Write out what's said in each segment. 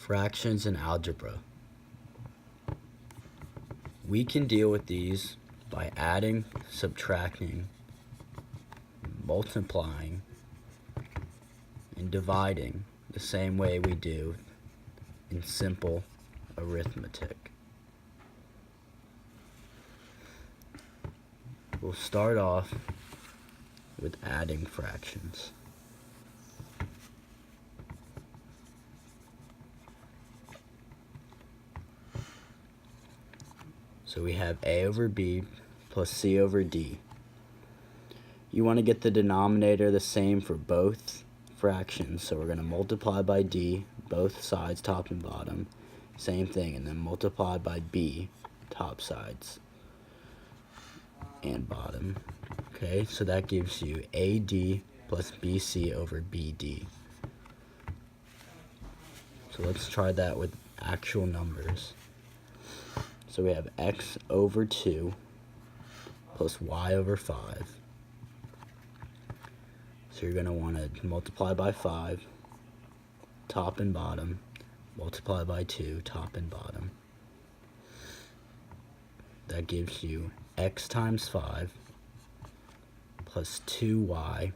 Fractions in algebra. We can deal with these by adding, subtracting, multiplying, and dividing the same way we do in simple arithmetic. We'll start off with adding fractions. So we have a over b plus c over d. You want to get the denominator the same for both fractions, so we're going to multiply by d, both sides, top and bottom. Same thing, and then multiply by b, top sides and bottom. Okay, so that gives you AD plus BC over BD. So let's try that with actual numbers. So we have x over 2 plus y over 5. So you're going to want to multiply by 5, top and bottom, multiply by 2, top and bottom. That gives you x times 5 plus 2y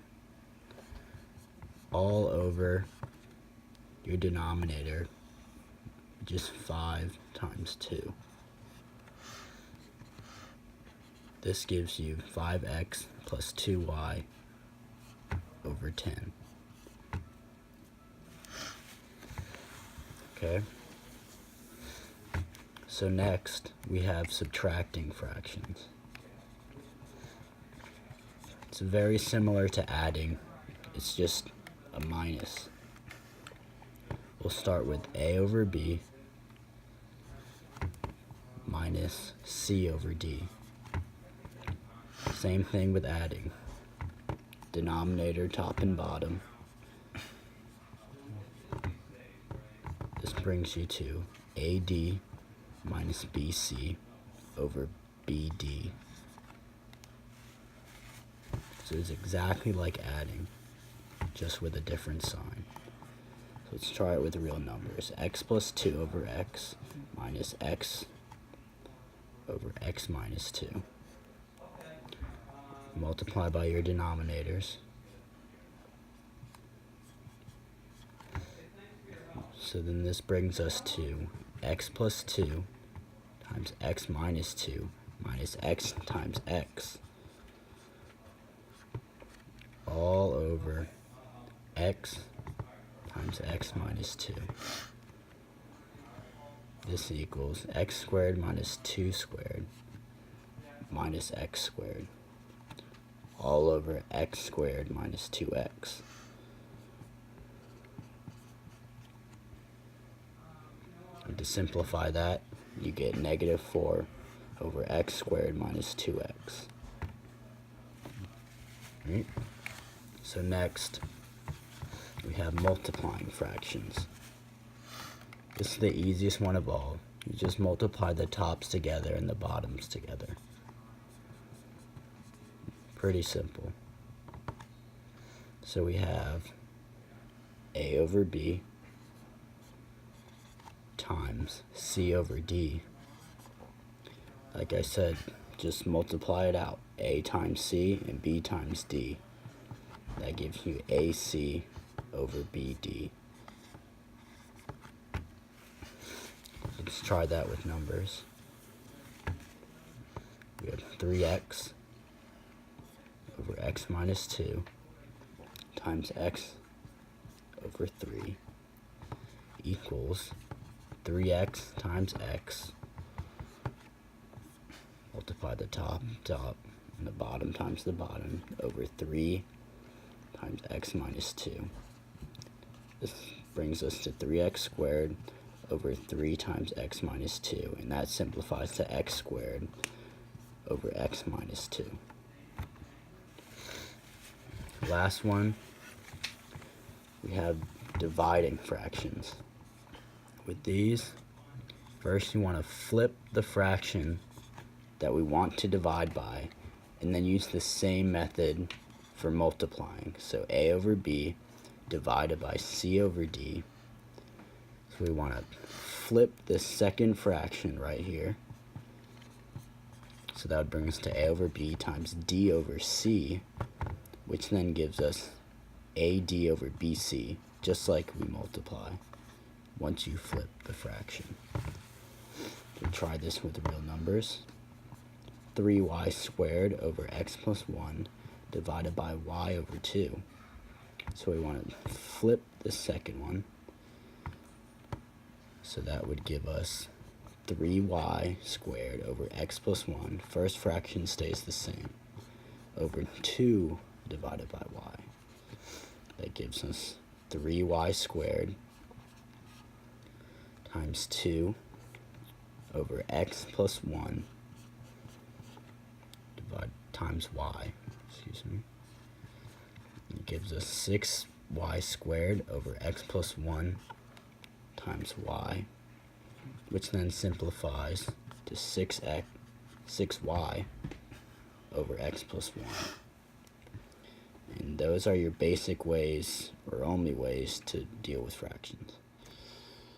all over your denominator, just 5 times 2. This gives you 5x plus 2y over 10. Okay? So next, we have subtracting fractions. It's very similar to adding, it's just a minus. We'll start with a over b minus c over d. Same thing with adding. Denominator, top and bottom. This brings you to AD minus BC over BD. So it's exactly like adding, just with a different sign. So let's try it with real numbers. X plus 2 over x minus x over x minus 2. Multiply by your denominators. So then this brings us to x plus 2 times x minus 2 minus x times x all over x times x minus 2. This equals x squared minus 2 squared minus x squared all over x squared minus 2x. And to simplify that, you get negative 4 over x squared minus 2x. Right? So next, we have multiplying fractions. This is the easiest one of all. You just multiply the tops together and the bottoms together. Pretty simple. So we have a over b times c over d. Like I said, just multiply it out. A times c and b times d. That gives you ac over bd. Let's try that with numbers. We have 3x over x minus 2 times x over 3 equals 3x times x, multiply the top, and the bottom times the bottom, over 3 times x minus 2. This brings us to 3x squared over 3 times x minus 2, and that simplifies to x squared over x minus 2. Last one, we have dividing fractions. With these, first you want to flip the fraction that we want to divide by, and then use the same method for multiplying. So a over b divided by c over d. So we want to flip this second fraction right here. So that would bring us to a over b times d over c, which then gives us ad over bc, just like we multiply once you flip the fraction. We try this with real numbers. 3y squared over x plus 1 divided by y over 2. So we want to flip the second one. So that would give us 3y squared over x plus 1. First fraction stays the same. Over 2 divided by y. That gives us 3y squared times 2 over x plus 1 times y. Excuse me. It gives us 6y squared over x plus 1 times y, which then simplifies to 6y over x plus 1. And those are your basic ways, or only ways, to deal with fractions.